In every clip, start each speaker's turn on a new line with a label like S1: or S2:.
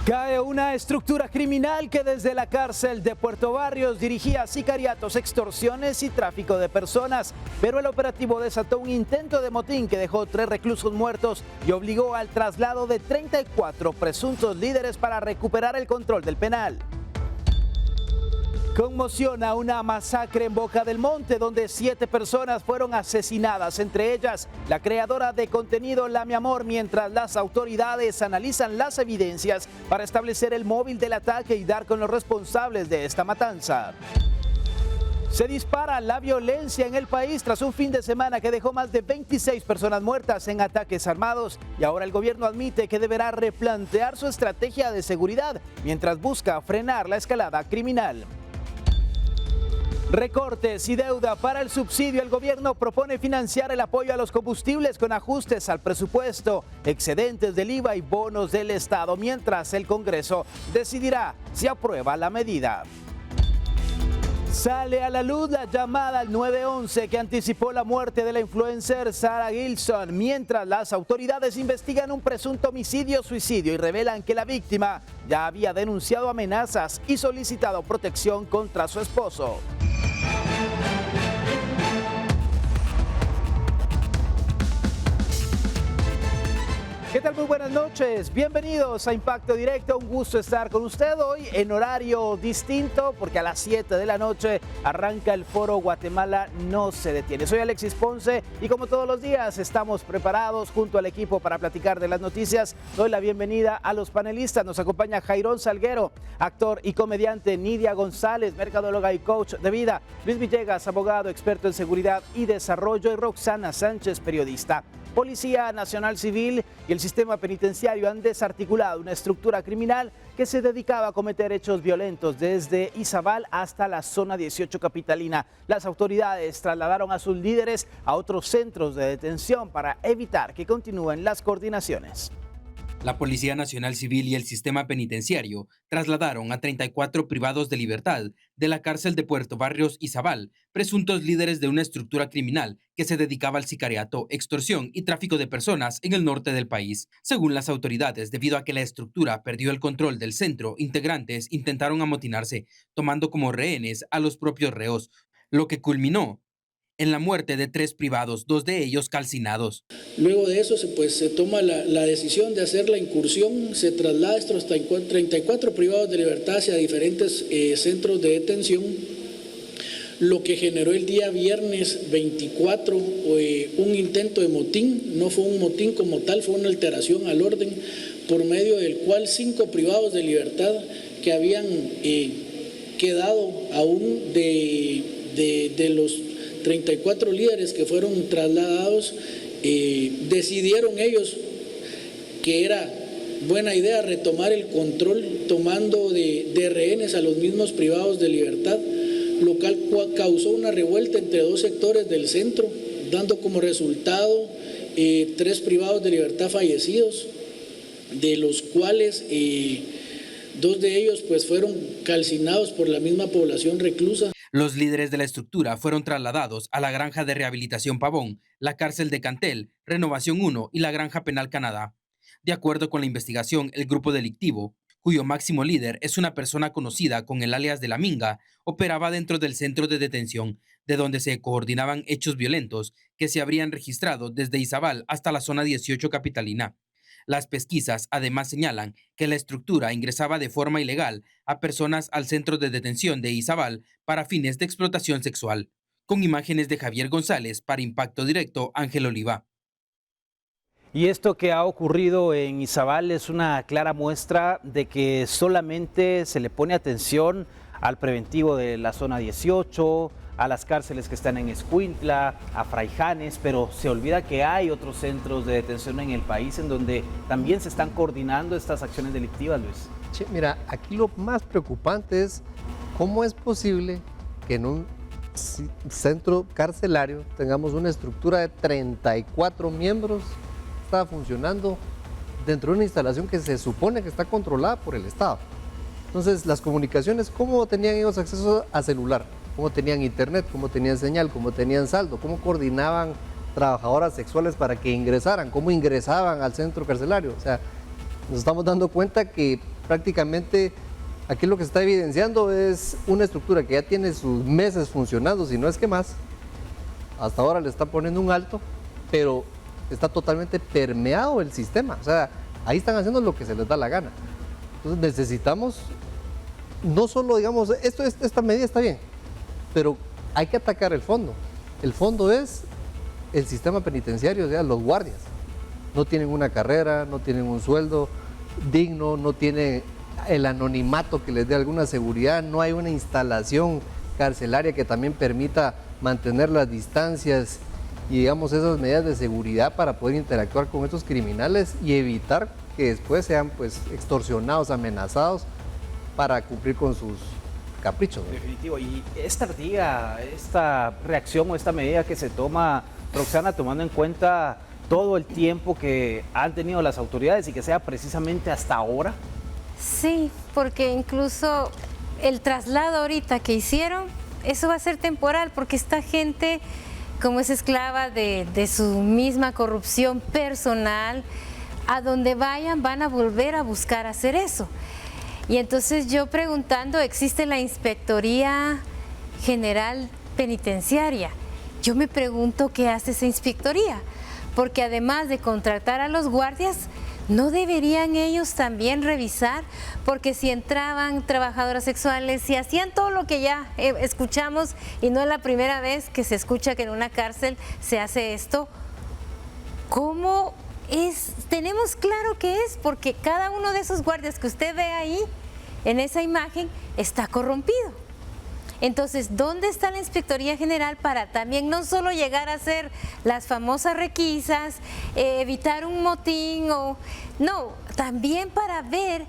S1: Cae una estructura criminal que desde la cárcel de Puerto Barrios dirigía sicariatos, extorsiones y tráfico de personas. Pero el operativo desató un intento de motín que dejó 3 reclusos muertos y obligó al traslado de 34 presuntos líderes para recuperar el control del penal. Conmociona una masacre en Boca del Monte donde 7 personas fueron asesinadas, entre ellas la creadora de contenido La Mi Amor, mientras las autoridades analizan las evidencias para establecer el móvil del ataque y dar con los responsables de esta matanza. Se dispara la violencia en el país tras un fin de semana que dejó más de 26 personas muertas en ataques armados y ahora el gobierno admite que deberá replantear su estrategia de seguridad mientras busca frenar la escalada criminal. Recortes y deuda para el subsidio. El gobierno propone financiar el apoyo a los combustibles con ajustes al presupuesto, excedentes del IVA y bonos del Estado, mientras el Congreso decidirá si aprueba la medida. Sale a la luz la llamada al 911 que anticipó la muerte de la influencer Sarah Gilson, mientras las autoridades investigan un presunto homicidio-suicidio y revelan que la víctima ya había denunciado amenazas y solicitado protección contra su esposo. ¿Qué tal? Muy buenas noches, bienvenidos a Impacto Directo, un gusto estar con usted hoy en horario distinto porque a las 7 de la noche arranca el foro Guatemala no se detiene. Soy Alexis Ponce y como todos los días estamos preparados junto al equipo para platicar de las noticias. Doy la bienvenida a los panelistas, nos acompaña Jairón Salguero, actor y comediante, Nidia González, mercadóloga y coach de vida, Luis Villegas, abogado, experto en seguridad y desarrollo y Roxana Sánchez, periodista. Policía Nacional Civil y el sistema penitenciario han desarticulado una estructura criminal que se dedicaba a cometer hechos violentos desde Izabal hasta la zona 18 capitalina. Las autoridades trasladaron a sus líderes a otros centros de detención para evitar que continúen las coordinaciones.
S2: La Policía Nacional Civil y el sistema penitenciario trasladaron a 34 privados de libertad de la cárcel de Puerto Barrios Izabal, presuntos líderes de una estructura criminal que se dedicaba al sicariato, extorsión y tráfico de personas en el norte del país. Según las autoridades, debido a que la estructura perdió el control del centro, integrantes intentaron amotinarse, tomando como rehenes a los propios reos, lo que culminó en la muerte de 3 privados, 2 de ellos calcinados.
S3: Luego de eso se toma la decisión de hacer la incursión, se traslada estos 34 privados de libertad hacia diferentes centros de detención, lo que generó el día viernes 24 un intento de motín. No fue un motín como tal, fue una alteración al orden, por medio del cual 5 privados de libertad que habían quedado aún de los 34 líderes que fueron trasladados, decidieron ellos que era buena idea retomar el control tomando de rehenes a los mismos privados de libertad, lo cual causó una revuelta entre 2 sectores del centro, dando como resultado 3 privados de libertad fallecidos, de los cuales 2 de ellos pues fueron calcinados por la misma población reclusa.
S2: Los líderes de la estructura fueron trasladados a la Granja de Rehabilitación Pavón, la Cárcel de Cantel, Renovación 1 y la Granja Penal Canadá. De acuerdo con la investigación, el grupo delictivo, cuyo máximo líder es una persona conocida con el alias de La Minga, operaba dentro del centro de detención, de donde se coordinaban hechos violentos que se habrían registrado desde Izabal hasta la zona 18 capitalina. Las pesquisas además señalan que la estructura ingresaba de forma ilegal a personas al centro de detención de Izabal para fines de explotación sexual. Con imágenes de Javier González para Impacto Directo, Ángel Oliva.
S1: Y esto que ha ocurrido en Izabal es una clara muestra de que solamente se le pone atención al preventivo de la zona 18, a las cárceles que están en Escuintla, a Fraijanes, pero se olvida que hay otros centros de detención en el país en donde también se están coordinando estas acciones delictivas, Luis.
S4: Sí, mira, aquí lo más preocupante es cómo es posible que en un centro carcelario tengamos una estructura de 34 miembros que está funcionando dentro de una instalación que se supone que está controlada por el Estado. Entonces, las comunicaciones, ¿cómo tenían ellos acceso a celular? ¿Cómo tenían internet? ¿Cómo tenían señal? ¿Cómo tenían saldo? ¿Cómo coordinaban trabajadoras sexuales para que ingresaran? ¿Cómo ingresaban al centro carcelario? O sea, Nos estamos dando cuenta que prácticamente aquí lo que se está evidenciando es una estructura que ya tiene sus meses funcionando, si no es que más. Hasta ahora le está poniendo un alto, pero está totalmente permeado el sistema. O sea, ahí están haciendo lo que se les da la gana. Entonces necesitamos, no solo digamos, esta medida está bien, pero hay que atacar el fondo. El fondo es el sistema penitenciario, o sea, los guardias. No tienen una carrera, no tienen un sueldo digno, no tienen el anonimato que les dé alguna seguridad, no hay una instalación carcelaria que también permita mantener las distancias y digamos esas medidas de seguridad para poder interactuar con estos criminales y evitar que después sean pues extorsionados, amenazados para cumplir con sus caprichos, ¿no?
S1: Definitivo. Y esta reacción o esta medida que se toma, Roxana, tomando en cuenta todo el tiempo que han tenido las autoridades y que sea precisamente hasta ahora.
S5: Sí, porque incluso el traslado ahorita que hicieron, eso va a ser temporal, porque esta gente, como es esclava de su misma corrupción personal, a donde vayan van a volver a buscar hacer eso. Y entonces yo preguntando, ¿existe la Inspectoría General Penitenciaria? Yo me pregunto qué hace esa inspectoría, porque además de contratar a los guardias, ¿no deberían ellos también revisar? Porque si entraban trabajadoras sexuales, si hacían todo lo que ya escuchamos, y no es la primera vez que se escucha que en una cárcel se hace esto, ¿cómo es? Tenemos claro que es, porque cada uno de esos guardias que usted ve ahí, en esa imagen, está corrompido. Entonces, ¿dónde está la Inspectoría General para también no solo llegar a hacer las famosas requisas, evitar un motín no, también para ver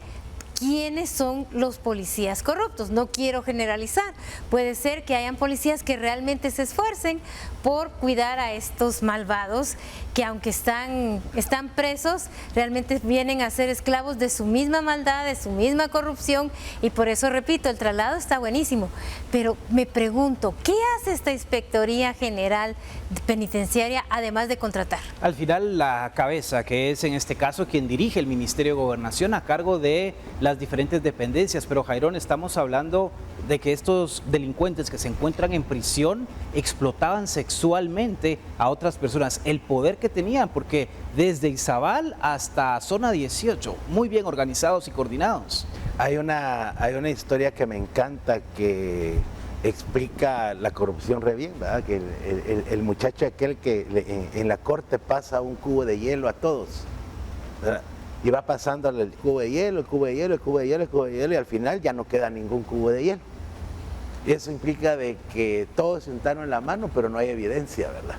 S5: quiénes son los policías corruptos? No quiero generalizar, puede ser que hayan policías que realmente se esfuercen por cuidar a estos malvados que aunque están presos, realmente vienen a ser esclavos de su misma maldad, de su misma corrupción, y por eso repito, el traslado está buenísimo, pero me pregunto, ¿qué hace esta Inspectoría General Penitenciaria además de contratar?
S1: Al final la cabeza, que es en este caso quien dirige el Ministerio de Gobernación a cargo de las diferentes dependencias, pero Jairón, estamos hablando de que estos delincuentes que se encuentran en prisión explotaban sexualmente a otras personas, el poder que tenían, porque desde Izabal hasta Zona 18, muy bien organizados y coordinados.
S6: Hay una historia que me encanta que explica la corrupción re bien, ¿verdad? Que el muchacho aquel que en la corte pasa un cubo de hielo a todos, ¿verdad? Y va pasando el cubo de hielo, el cubo de hielo, el cubo de hielo, el cubo de hielo, y al final ya no queda ningún cubo de hielo. Y eso implica de que todos se untaron la mano, pero no hay evidencia, ¿verdad?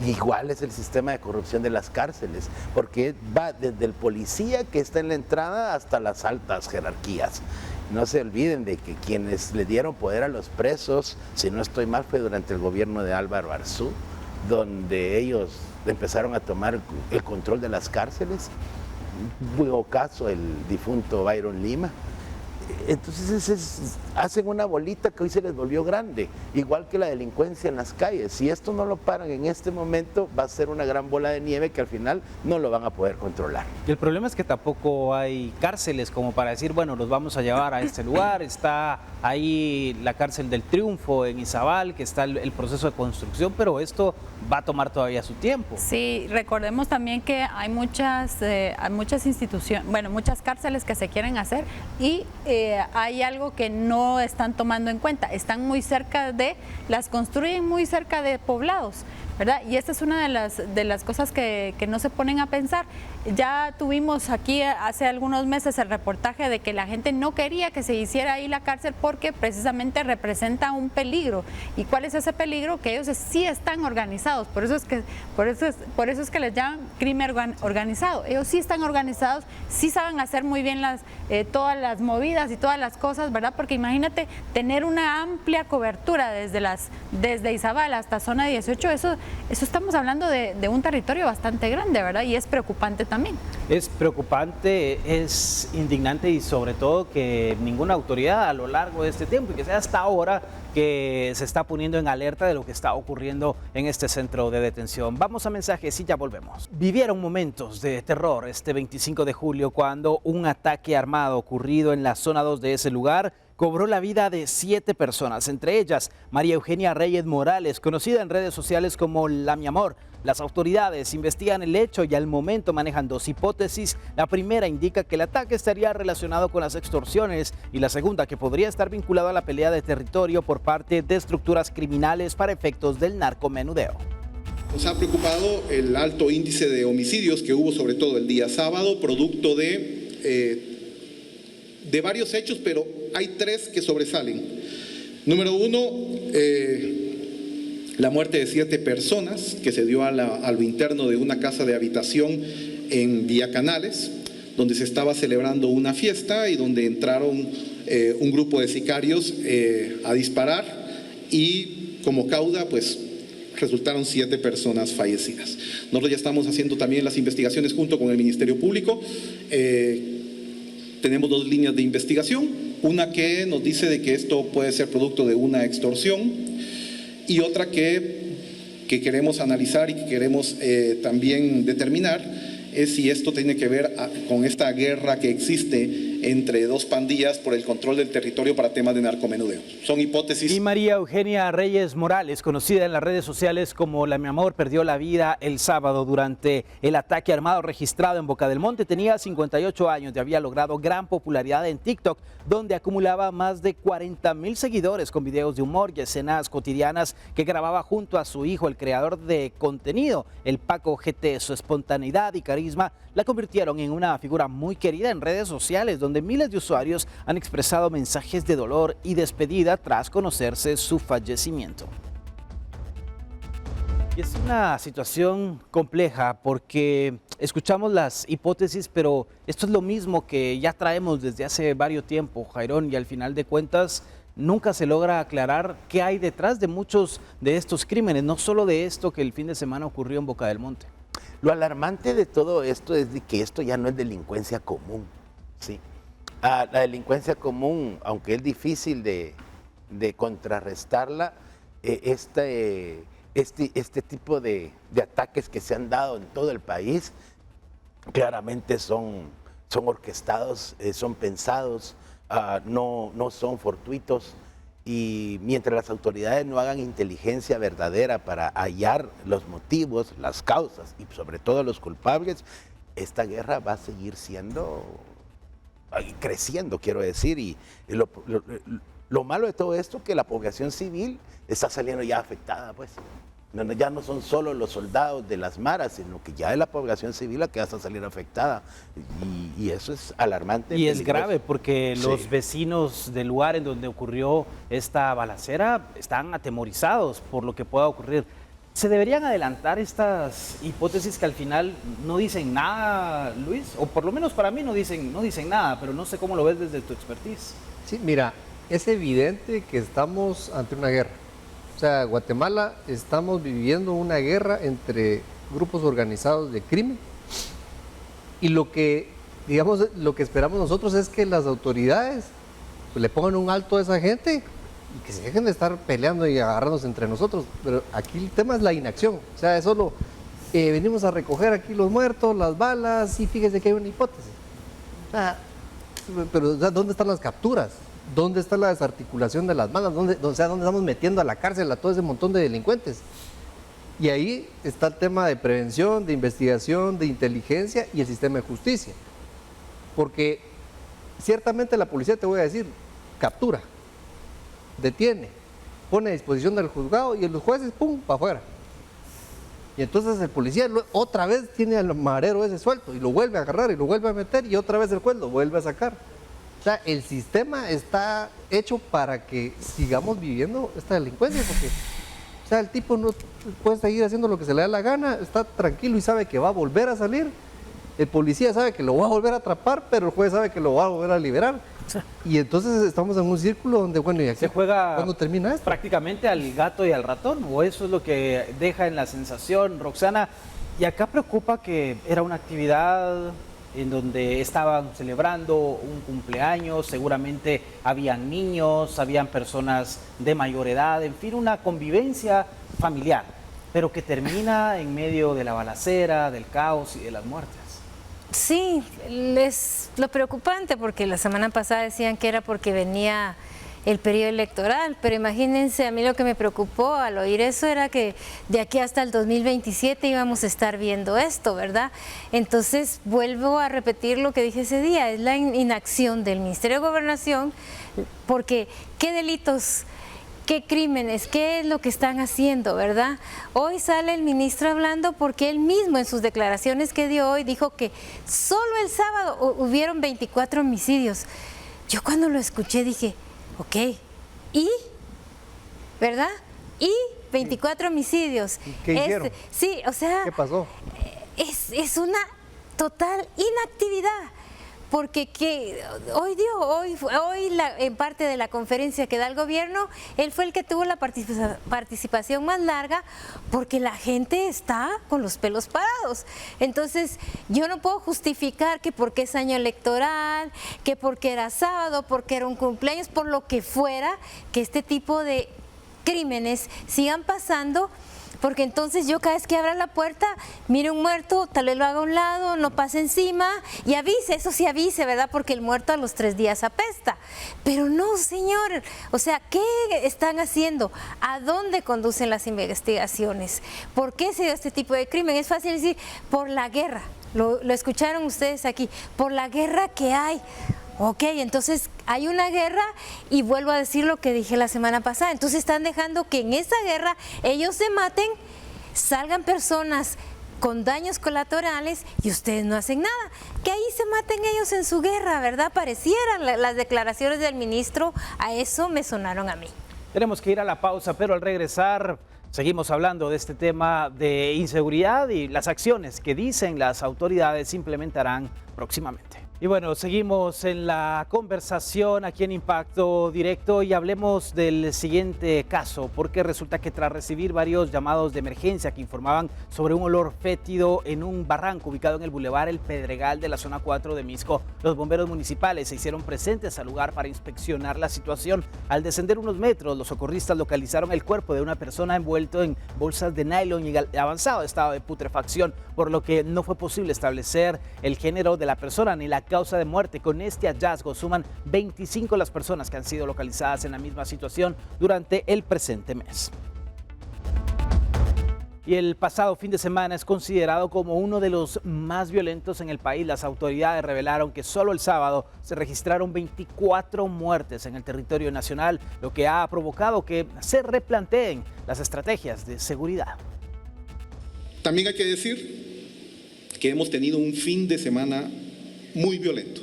S6: Y igual es el sistema de corrupción de las cárceles, porque va desde el policía que está en la entrada hasta las altas jerarquías. No se olviden de que quienes le dieron poder a los presos, si no estoy mal, fue durante el gobierno de Álvaro Arzú, donde ellos empezaron a tomar el control de las cárceles. Hubo caso el difunto Byron Lima. Entonces hacen una bolita que hoy se les volvió grande, igual que la delincuencia en las calles. Si esto no lo paran en este momento, va a ser una gran bola de nieve que al final no lo van a poder controlar.
S1: Y el problema es que tampoco hay cárceles como para decir, bueno, los vamos a llevar a este lugar. Está ahí la cárcel del Triunfo en Izabal, que está el proceso de construcción, pero esto va a tomar todavía su tiempo.
S7: Sí, recordemos también que hay muchas instituciones, bueno, muchas cárceles que se quieren hacer y hay algo que no están tomando en cuenta. Están muy cerca las construyen muy cerca de poblados, ¿verdad? Y esta es una de las cosas que no se ponen a pensar. Ya tuvimos aquí hace algunos meses el reportaje de que la gente no quería que se hiciera ahí la cárcel porque precisamente representa un peligro. ¿Y cuál es ese peligro? Que ellos sí están organizados, por eso es que les llaman crimen organizado. Ellos sí están organizados, sí saben hacer muy bien todas las movidas y todas las cosas, ¿verdad? Porque imagínate tener una amplia cobertura desde Izabal hasta Zona 18, eso estamos hablando de un territorio bastante grande, ¿verdad? Y es preocupante también.
S1: Es preocupante, es indignante y sobre todo que ninguna autoridad a lo largo de este tiempo y que sea hasta ahora que se está poniendo en alerta de lo que está ocurriendo en este centro de detención. Vamos a mensajes y ya volvemos. Vivieron momentos de terror este 25 de julio cuando un ataque armado ocurrido en la zona 2 de ese lugar cobró la vida de 7 personas, entre ellas María Eugenia Reyes Morales, conocida en redes sociales como La Mi Amor. Las autoridades investigan el hecho y al momento manejan 2 hipótesis. La primera indica que el ataque estaría relacionado con las extorsiones y la segunda que podría estar vinculado a la pelea de territorio por parte de estructuras criminales para efectos del narcomenudeo.
S8: Nos ha preocupado el alto índice de homicidios que hubo sobre todo el día sábado, producto de varios hechos, pero hay 3 que sobresalen. Número 1, la muerte de 7 personas que se dio a lo interno de una casa de habitación en Vía Canales, donde se estaba celebrando una fiesta y donde entraron un grupo de sicarios a disparar y como causa pues resultaron 7 personas fallecidas. Nosotros ya estamos haciendo también las investigaciones junto con el Ministerio Público. Tenemos 2 líneas de investigación, una que nos dice de que esto puede ser producto de una extorsión y otra que queremos analizar y que queremos también determinar es si esto tiene que ver con esta guerra que existe entre 2 pandillas por el control del territorio para temas de narcomenudeo. Son hipótesis.
S1: Y María Eugenia Reyes Morales, conocida en las redes sociales como La Mi Amor, perdió la vida el sábado durante el ataque armado registrado en Boca del Monte. Tenía 58 años y había logrado gran popularidad en TikTok, donde acumulaba más de 40,000 seguidores con videos de humor y escenas cotidianas que grababa junto a su hijo, el creador de contenido, el Paco GT. Su espontaneidad y carisma la convirtieron en una figura muy querida en redes sociales, donde miles de usuarios han expresado mensajes de dolor y despedida tras conocerse su fallecimiento. Y es una situación compleja porque escuchamos las hipótesis, pero esto es lo mismo que ya traemos desde hace varios tiempos, Jairón, y al final de cuentas nunca se logra aclarar qué hay detrás de muchos de estos crímenes, no solo de esto que el fin de semana ocurrió en Boca del Monte.
S6: Lo alarmante de todo esto es de que esto ya no es delincuencia común, ¿sí? La delincuencia común, aunque es difícil de contrarrestarla, este tipo de ataques que se han dado en todo el país claramente son orquestados, son pensados, no son fortuitos. Y mientras las autoridades no hagan inteligencia verdadera para hallar los motivos, las causas y sobre todo los culpables, esta guerra va a seguir creciendo, quiero decir. Y lo malo de todo esto es que la población civil está saliendo ya afectada, pues. Ya no son solo los soldados de las maras, sino que ya es la población civil la que va a salir afectada. Y eso es alarmante.
S1: Y es grave porque los vecinos del lugar en donde ocurrió esta balacera están atemorizados por lo que pueda ocurrir. ¿Se deberían adelantar estas hipótesis que al final no dicen nada, Luis? O por lo menos para mí no dicen nada, pero no sé cómo lo ves desde tu expertise.
S4: Sí, mira, es evidente que estamos ante una guerra. O sea, Guatemala estamos viviendo una guerra entre grupos organizados de crimen y lo que esperamos nosotros es que las autoridades pues, le pongan un alto a esa gente y que se dejen de estar peleando y agarrándose entre nosotros. Pero aquí el tema es la inacción. O sea, es solo venimos a recoger aquí los muertos, las balas y fíjese que hay una hipótesis. O sea, pero ¿dónde están las capturas? ¿Dónde está la desarticulación de las bandas? ¿Dónde estamos metiendo a la cárcel a todo ese montón de delincuentes? Y ahí está el tema de prevención, de investigación, de inteligencia y el sistema de justicia. Porque ciertamente la policía, te voy a decir, captura, detiene, pone a disposición del juzgado y los jueces, ¡pum!, para afuera. Y entonces el policía otra vez tiene al marero ese suelto y lo vuelve a agarrar y lo vuelve a meter y otra vez el juez lo vuelve a sacar. O sea, el sistema está hecho para que sigamos viviendo esta delincuencia, porque o sea, el tipo no puede seguir haciendo lo que se le da la gana, está tranquilo y sabe que va a volver a salir. El policía sabe que lo va a volver a atrapar, pero el juez sabe que lo va a volver a liberar. Y entonces estamos en un círculo donde, bueno, ¿y aquí
S1: se juega
S4: cuándo termina esto?
S1: Prácticamente al gato y al ratón, o eso es lo que deja en la sensación, Roxana. Y acá preocupa que era una actividad en donde estaban celebrando un cumpleaños, seguramente habían niños, habían personas de mayor edad, en fin, una convivencia familiar, pero que termina en medio de la balacera, del caos y de las muertes.
S5: Sí, es lo preocupante porque la semana pasada decían que era porque venía el periodo electoral, pero imagínense, a mí lo que me preocupó al oír eso era que de aquí hasta el 2027 íbamos a estar viendo esto, ¿verdad? Entonces vuelvo a repetir lo que dije ese día, es la inacción del Ministerio de Gobernación, porque ¿qué delitos, qué crímenes, qué es lo que están haciendo, verdad? Hoy sale el ministro hablando porque él mismo en sus declaraciones que dio hoy dijo que solo el sábado hubieron 24 homicidios. Yo cuando lo escuché dije, ok, ¿y? ¿Verdad? ¿Y? 24 homicidios.
S4: ¿Qué hicieron?
S5: Sí, o sea...
S4: ¿Qué pasó?
S5: Es una total inactividad, porque en parte de la conferencia que da el gobierno, él fue el que tuvo la participación más larga, porque la gente está con los pelos parados. Entonces, yo no puedo justificar que porque es año electoral, que porque era sábado, porque era un cumpleaños, por lo que fuera, que este tipo de crímenes sigan pasando, porque entonces yo cada vez que abra la puerta, mire un muerto, tal vez lo haga a un lado, no pase encima y avise, eso sí avise, ¿verdad? Porque el muerto a los 3 días apesta. Pero no, señor, o sea, ¿qué están haciendo? ¿A dónde conducen las investigaciones? ¿Por qué se dio este tipo de crimen? Es fácil decir, por la guerra, lo escucharon ustedes aquí, por la guerra que hay. Ok, entonces hay una guerra y vuelvo a decir lo que dije la semana pasada. Entonces están dejando que en esa guerra ellos se maten, salgan personas con daños colaterales y ustedes no hacen nada. Que ahí se maten ellos en su guerra, ¿verdad? Parecieran las declaraciones del ministro, a eso me sonaron a mí.
S1: Tenemos que ir a la pausa, pero al regresar seguimos hablando de este tema de inseguridad y las acciones que dicen las autoridades implementarán próximamente. Y bueno, seguimos en la conversación aquí en Impacto Directo y hablemos del siguiente caso, porque resulta que tras recibir varios llamados de emergencia que informaban sobre un olor fétido en un barranco ubicado en el bulevar El Pedregal de la zona 4 de Misco, los bomberos municipales se hicieron presentes al lugar para inspeccionar la situación. Al descender unos metros, los socorristas localizaron el cuerpo de una persona envuelto en bolsas de nylon y avanzado estado de putrefacción, por lo que no fue posible establecer el género de la persona ni la causa de muerte. Con este hallazgo suman 25 las personas que han sido localizadas en la misma situación durante el presente mes. Y el pasado fin de semana es considerado como uno de los más violentos en el país. Las autoridades revelaron que solo el sábado se registraron 24 muertes en el territorio nacional, lo que ha provocado que se replanteen las estrategias de seguridad.
S8: También hay que decir que hemos tenido un fin de semana muy violento.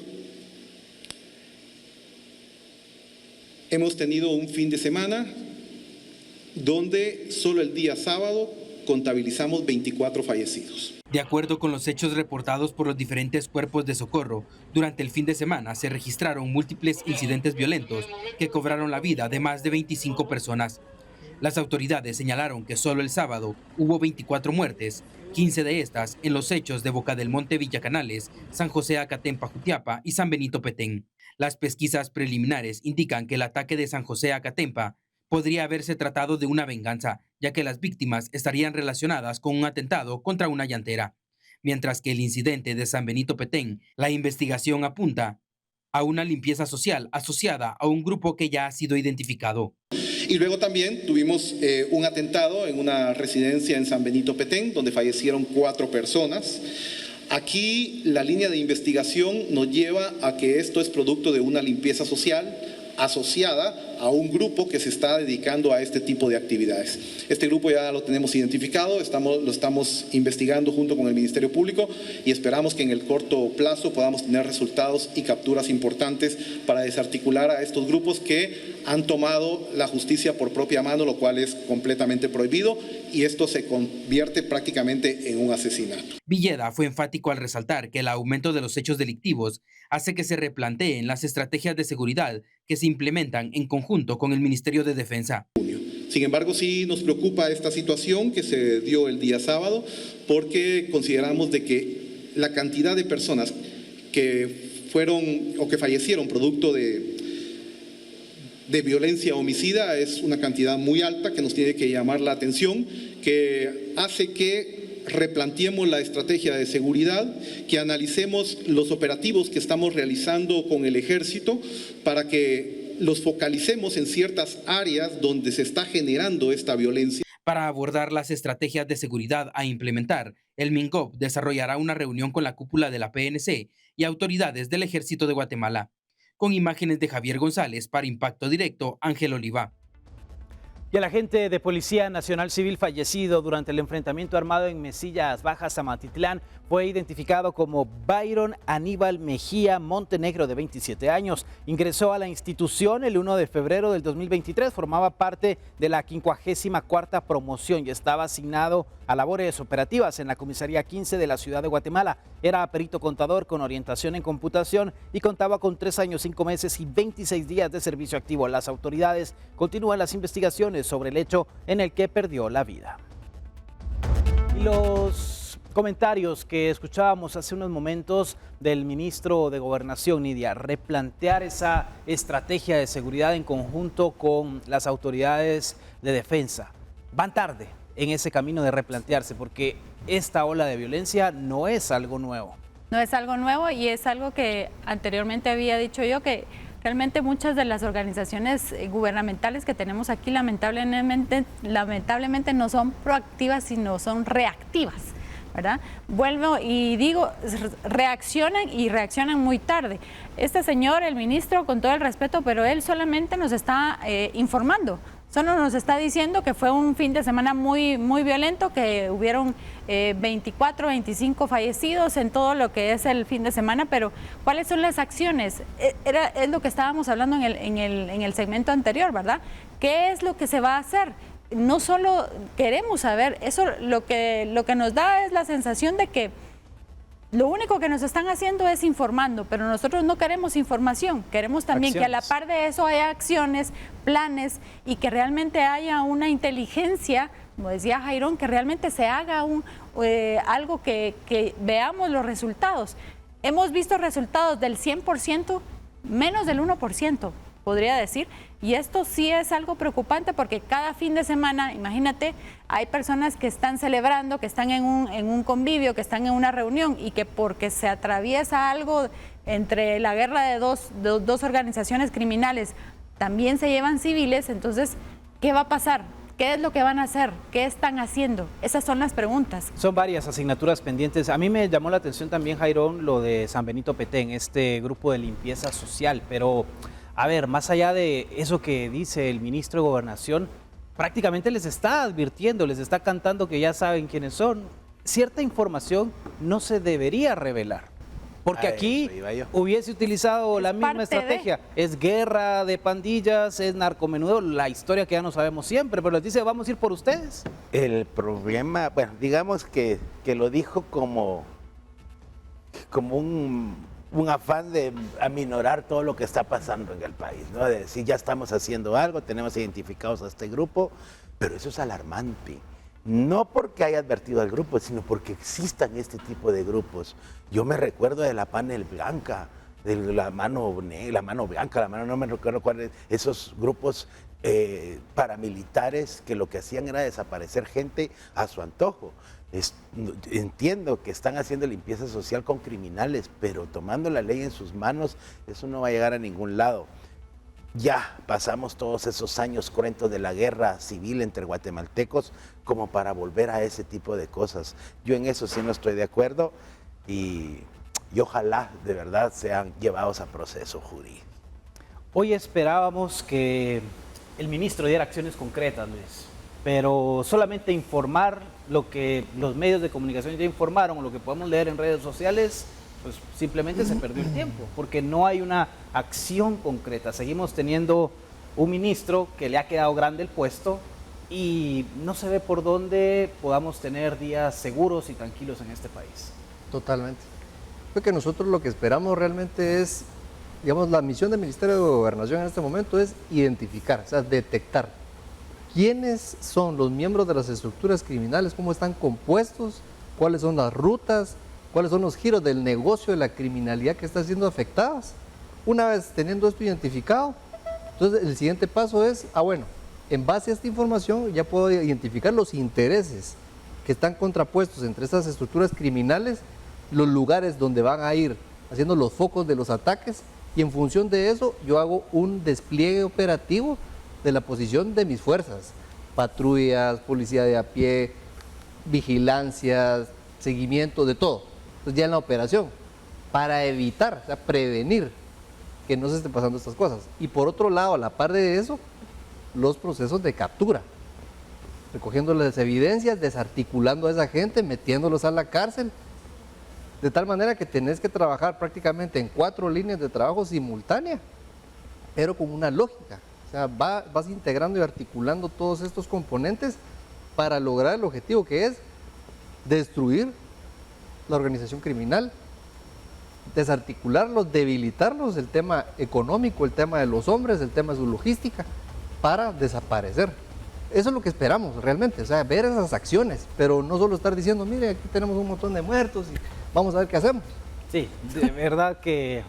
S8: Hemos tenido un fin de semana donde solo el día sábado contabilizamos 24 fallecidos.
S2: De acuerdo con los hechos reportados por los diferentes cuerpos de socorro, durante el fin de semana se registraron múltiples incidentes violentos que cobraron la vida de más de 25 personas. Las autoridades señalaron que solo el sábado hubo 24 muertes, 15 de estas en los hechos de Boca del Monte, Villacanales, San José Acatempa, Jutiapa y San Benito Petén. Las pesquisas preliminares indican que el ataque de San José Acatempa podría haberse tratado de una venganza, ya que las víctimas estarían relacionadas con un atentado contra una llantera. Mientras que el incidente de San Benito Petén, la investigación apunta a una limpieza social asociada a un grupo que ya ha sido identificado.
S8: Y luego también tuvimos un atentado en una residencia en San Benito Petén, donde fallecieron 4 personas. Aquí la línea de investigación nos lleva a que esto es producto de una limpieza social asociada a un grupo que se está dedicando a este tipo de actividades. Este grupo ya lo tenemos identificado, lo estamos investigando junto con el Ministerio Público y esperamos que en el corto plazo podamos tener resultados y capturas importantes para desarticular a estos grupos que han tomado la justicia por propia mano, lo cual es completamente prohibido, y esto se convierte prácticamente en un asesinato.
S2: Villeda fue enfático al resaltar que el aumento de los hechos delictivos hace que se replanteen las estrategias de seguridad que se implementan en conjunto con el Ministerio de Defensa.
S8: Sin embargo, sí nos preocupa esta situación que se dio el día sábado, porque consideramos de que la cantidad de personas que fueron o que fallecieron producto de violencia homicida es una cantidad muy alta que nos tiene que llamar la atención, que hace que replanteemos la estrategia de seguridad, que analicemos los operativos que estamos realizando con el ejército para que los focalicemos en ciertas áreas donde se está generando esta violencia.
S2: Para abordar las estrategias de seguridad a implementar, el MINGOV desarrollará una reunión con la cúpula de la PNC y autoridades del Ejército de Guatemala. Con imágenes de Javier González, para Impacto Directo, Ángel Oliva.
S1: Y el agente de Policía Nacional Civil fallecido durante el enfrentamiento armado en Mesillas Bajas, Amatitlán, fue identificado como Byron Aníbal Mejía Montenegro, de 27 años. Ingresó a la institución el 1 de febrero del 2023, formaba parte de la 54ª promoción y estaba asignado a labores operativas en la Comisaría 15 de la Ciudad de Guatemala. Era perito contador con orientación en computación y contaba con 3 años, 5 meses y 26 días de servicio activo. Las autoridades continúan las investigaciones sobre el hecho en el que perdió la vida. Y los comentarios que escuchábamos hace unos momentos del ministro de Gobernación, Nidia, replantear esa estrategia de seguridad en conjunto con las autoridades de defensa, van tarde en ese camino de replantearse, porque esta ola de violencia no es algo nuevo.
S7: No es algo nuevo y es algo que anteriormente había dicho yo, que realmente muchas de las organizaciones gubernamentales que tenemos aquí lamentablemente no son proactivas, sino son reactivas, ¿verdad? Vuelvo y digo, reaccionan muy tarde. Este señor, el ministro, con todo el respeto, pero él solamente nos está informando. Solo nos está diciendo que fue un fin de semana muy violento, que hubieron 24, 25 fallecidos en todo lo que es el fin de semana, pero ¿cuáles son las acciones? Es lo que estábamos hablando en el segmento anterior, ¿verdad? ¿Qué es lo que se va a hacer? No solo queremos saber, eso lo que nos da es la sensación de que lo único que nos están haciendo es informando, pero nosotros no queremos información, queremos también que a la par de eso haya acciones, planes y que realmente haya una inteligencia, como decía Jairón, que realmente se haga algo que veamos los resultados. Hemos visto resultados del 100%, menos del 1%, podría decir, y esto sí es algo preocupante porque cada fin de semana, imagínate, hay personas que están celebrando, que están en un convivio, que están en una reunión y que porque se atraviesa algo entre la guerra de dos organizaciones criminales, también se llevan civiles. Entonces, ¿qué va a pasar? ¿Qué es lo que van a hacer? ¿Qué están haciendo? Esas son las preguntas.
S1: Son varias asignaturas pendientes. A mí me llamó la atención también, Jairón, lo de San Benito Petén, este grupo de limpieza social, pero a ver, más allá de eso que dice el ministro de Gobernación, prácticamente les está advirtiendo, les está cantando que ya saben quiénes son. Cierta información no se debería revelar, porque aquí hubiese utilizado la misma estrategia. Es guerra de pandillas, es narcomenudeo, la historia que ya no sabemos siempre, pero les dice, vamos a ir por ustedes.
S6: El problema, bueno, digamos que lo dijo como un afán de aminorar todo lo que está pasando en el país, ¿no? De decir, ya estamos haciendo algo, tenemos identificados a este grupo, pero eso es alarmante. No porque haya advertido al grupo, sino porque existan este tipo de grupos. Yo me recuerdo de la panel blanca, de la mano blanca, no me recuerdo cuáles, esos grupos paramilitares que lo que hacían era desaparecer gente a su antojo. Entiendo que están haciendo limpieza social con criminales, pero tomando la ley en sus manos, eso no va a llegar a ningún lado. Ya pasamos todos esos años cruentos de la guerra civil entre guatemaltecos como para volver a ese tipo de cosas. Yo en eso sí no estoy de acuerdo y ojalá de verdad sean llevados a proceso jurídico.
S1: Hoy esperábamos que el ministro diera acciones concretas, Luis, pero solamente informar lo que los medios de comunicación ya informaron o lo que podemos leer en redes sociales, pues simplemente se perdió el tiempo, porque no hay una acción concreta. Seguimos teniendo un ministro que le ha quedado grande el puesto y no se ve por dónde podamos tener días seguros y tranquilos en este país.
S4: Totalmente. Porque nosotros lo que esperamos realmente es, digamos, la misión del Ministerio de Gobernación en este momento es identificar, o sea, detectar quiénes son los miembros de las estructuras criminales, cómo están compuestos, cuáles son las rutas, cuáles son los giros del negocio de la criminalidad que está siendo afectadas. Una vez teniendo esto identificado, entonces el siguiente paso es, bueno, en base a esta información ya puedo identificar los intereses que están contrapuestos entre estas estructuras criminales, los lugares donde van a ir haciendo los focos de los ataques, y en función de eso yo hago un despliegue operativo de la posición de mis fuerzas, patrullas, policía de a pie, vigilancias, seguimiento, de todo. Entonces ya en la operación, para evitar, o sea, prevenir que no se estén pasando estas cosas. Y por otro lado, a la par de eso, los procesos de captura, recogiendo las evidencias, desarticulando a esa gente, metiéndolos a la cárcel, de tal manera que tenés que trabajar prácticamente en 4 líneas de trabajo simultáneas, pero con una lógica. O sea, vas integrando y articulando todos estos componentes para lograr el objetivo, que es destruir la organización criminal, desarticularlos, debilitarlos, el tema económico, el tema de los hombres, el tema de su logística, para desaparecer. Eso es lo que esperamos realmente, o sea, ver esas acciones, pero no solo estar diciendo, mire, aquí tenemos un montón de muertos y vamos a ver qué hacemos.
S1: Sí, de verdad que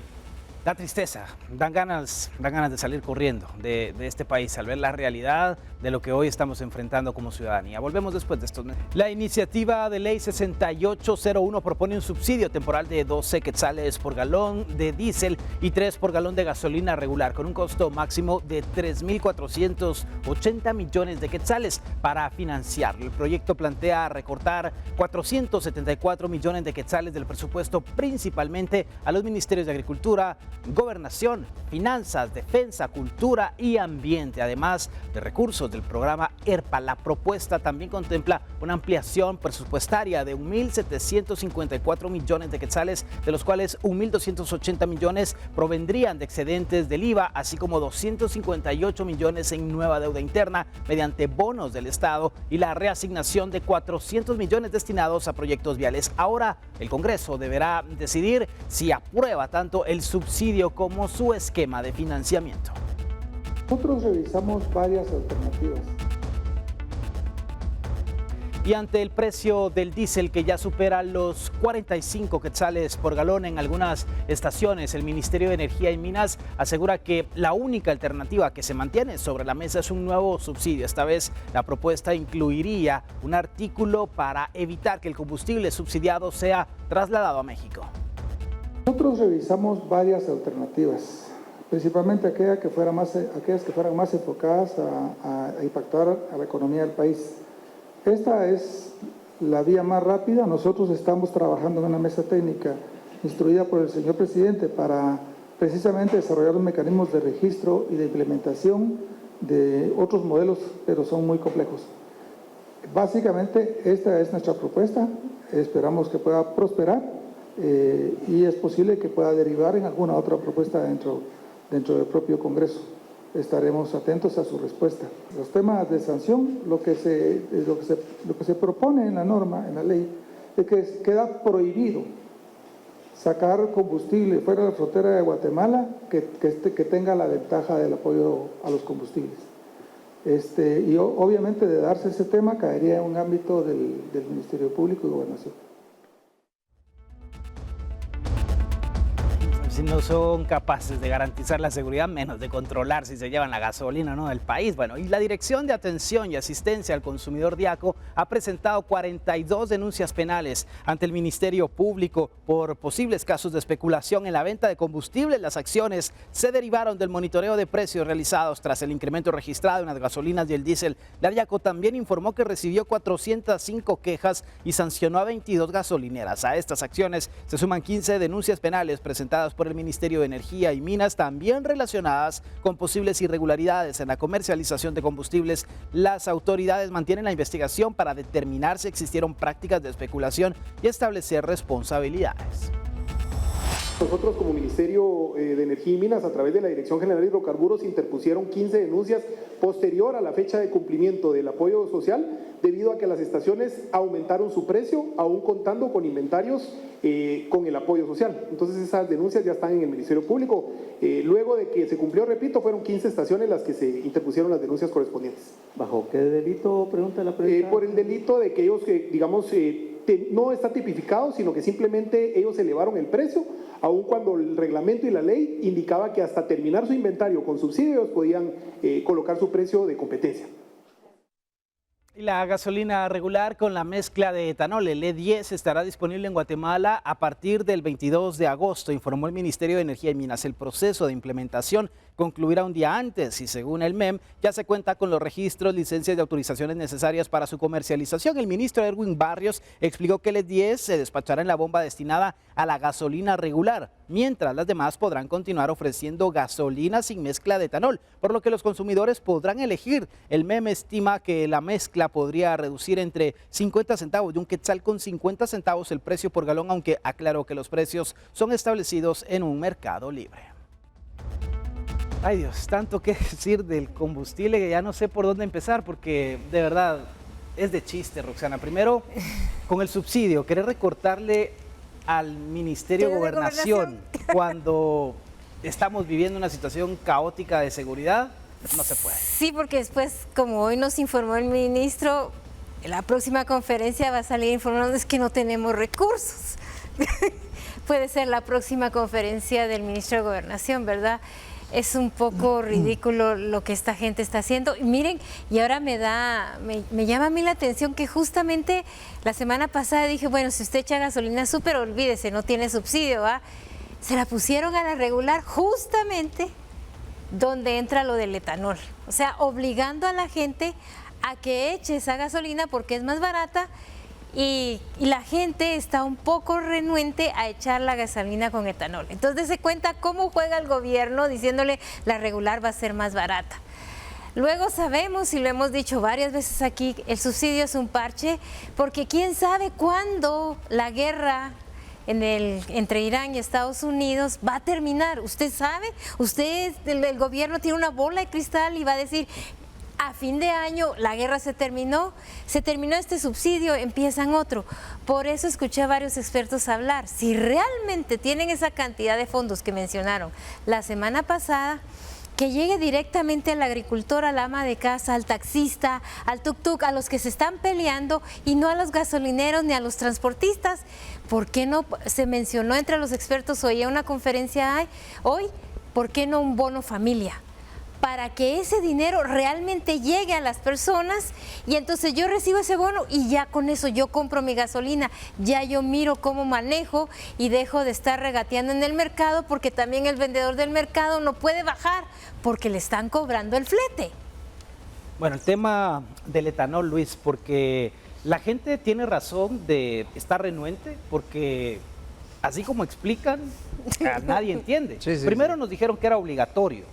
S1: da tristeza, dan ganas de salir corriendo de este país al ver la realidad de lo que hoy estamos enfrentando como ciudadanía. Volvemos después de estos meses. La iniciativa de ley 6801 propone un subsidio temporal de 12 quetzales por galón de diésel y 3 por galón de gasolina regular, con un costo máximo de 3.480 millones de quetzales para financiarlo. El proyecto plantea recortar 474 millones de quetzales del presupuesto, principalmente a los ministerios de Agricultura, Gobernación, Finanzas, Defensa, Cultura y Ambiente, además de recursos del programa ERPA. La propuesta también contempla una ampliación presupuestaria de 1.754 millones de quetzales, de los cuales 1.280 millones provendrían de excedentes del IVA, así como 258 millones en nueva deuda interna mediante bonos del Estado y la reasignación de 400 millones destinados a proyectos viales. Ahora el Congreso deberá decidir si aprueba tanto el subsidio como su esquema de financiamiento.
S9: Nosotros revisamos varias alternativas.
S1: Y ante el precio del diésel que ya supera los 45 quetzales por galón en algunas estaciones, el Ministerio de Energía y Minas asegura que la única alternativa que se mantiene sobre la mesa es un nuevo subsidio. Esta vez la propuesta incluiría un artículo para evitar que el combustible subsidiado sea trasladado a México.
S9: Nosotros revisamos varias alternativas, principalmente aquellas que fueran más enfocadas a impactar a la economía del país. Esta es la vía más rápida. Nosotros estamos trabajando en una mesa técnica instruida por el señor presidente para precisamente desarrollar los mecanismos de registro y de implementación de otros modelos, pero son muy complejos. Básicamente esta es nuestra propuesta, esperamos que pueda prosperar y es posible que pueda derivar en alguna otra propuesta dentro del propio Congreso. Estaremos atentos a su respuesta. Los temas de sanción, lo que se propone en la norma, en la ley, es que queda prohibido sacar combustible fuera de la frontera de Guatemala que tenga la ventaja del apoyo a los combustibles. Y obviamente de darse ese tema caería en un ámbito del Ministerio Público y Gobernación.
S1: Si no son capaces de garantizar la seguridad, menos de controlar si se llevan la gasolina o no del país. Bueno, y la Dirección de Atención y Asistencia al Consumidor DIACO ha presentado 42 denuncias penales ante el Ministerio Público por posibles casos de especulación en la venta de combustible. Las acciones se derivaron del monitoreo de precios realizados tras el incremento registrado en las gasolinas y el diésel. La DIACO también informó que recibió 405 quejas y sancionó a 22 gasolineras. A estas acciones se suman 15 denuncias penales presentadas por el Ministerio de Energía y Minas, también relacionadas con posibles irregularidades en la comercialización de combustibles. Las autoridades mantienen la investigación para determinar si existieron prácticas de especulación y establecer responsabilidades.
S10: Nosotros como Ministerio de Energía y Minas, a través de la Dirección General de Hidrocarburos, interpusieron 15 denuncias posterior a la fecha de cumplimiento del apoyo social, debido a que las estaciones aumentaron su precio, aún contando con inventarios con el apoyo social. Entonces esas denuncias ya están en el Ministerio Público. Luego de que se cumplió, repito, fueron 15 estaciones las que se interpusieron las denuncias correspondientes.
S11: ¿Bajo qué delito, pregunta la pregunta?
S10: Por el delito de que ellos, digamos, no está tipificado, sino que simplemente ellos elevaron el precio, aun cuando el reglamento y la ley indicaba que hasta terminar su inventario con subsidios podían colocar su precio de competencia.
S1: Y la gasolina regular con la mezcla de etanol, el E10, estará disponible en Guatemala a partir del 22 de agosto, informó el Ministerio de Energía y Minas. El proceso de implementación concluirá un día antes y según el MEM ya se cuenta con los registros, licencias y autorizaciones necesarias para su comercialización. El ministro Erwin Barrios explicó que el E10 se despachará en la bomba destinada a la gasolina regular, mientras las demás podrán continuar ofreciendo gasolina sin mezcla de etanol, por lo que los consumidores podrán elegir. El MEM estima que la mezcla podría reducir entre 50 centavos y un quetzal con 50 centavos el precio por galón, aunque aclaró que los precios son establecidos en un mercado libre. Ay Dios, tanto que decir del combustible que ya no sé por dónde empezar, porque de verdad es de chiste, Roxana. Primero, con el subsidio, querer recortarle al Ministerio de Gobernación cuando estamos viviendo una situación caótica de seguridad, no se puede.
S5: Sí, porque después, como hoy nos informó el ministro, en la próxima conferencia va a salir informando que no tenemos recursos. Puede ser la próxima conferencia del ministro de Gobernación, ¿verdad? Es un poco ridículo lo que esta gente está haciendo. Y miren, y ahora me llama a mí la atención que justamente la semana pasada dije, bueno, si usted echa gasolina súper, olvídese, no tiene subsidio, ¿va? Se la pusieron a la regular justamente donde entra lo del etanol. O sea, obligando a la gente a que eche esa gasolina porque es más barata y la gente está un poco renuente a echar la gasolina con etanol. Entonces se cuenta cómo juega el gobierno diciéndole la regular va a ser más barata. Luego sabemos, y lo hemos dicho varias veces aquí, el subsidio es un parche, porque quién sabe cuándo la guerra entre Irán y Estados Unidos va a terminar. Usted sabe, el gobierno tiene una bola de cristal y va a decir, a fin de año la guerra se terminó este subsidio, empiezan otro. Por eso escuché a varios expertos hablar, si realmente tienen esa cantidad de fondos que mencionaron la semana pasada, que llegue directamente al agricultor, al ama de casa, al taxista, al tuk-tuk, a los que se están peleando y no a los gasolineros ni a los transportistas. ¿Por qué no se mencionó entre los expertos hoy en una conferencia hoy? ¿Por qué no un bono familia? Para que ese dinero realmente llegue a las personas y entonces yo recibo ese bono y ya con eso yo compro mi gasolina, ya yo miro cómo manejo y dejo de estar regateando en el mercado, porque también el vendedor del mercado no puede bajar porque le están cobrando el flete.
S1: Bueno, el tema del etanol, Luis, porque la gente tiene razón de estar renuente, porque así como explican, nadie entiende. Primero nos dijeron que era obligatorio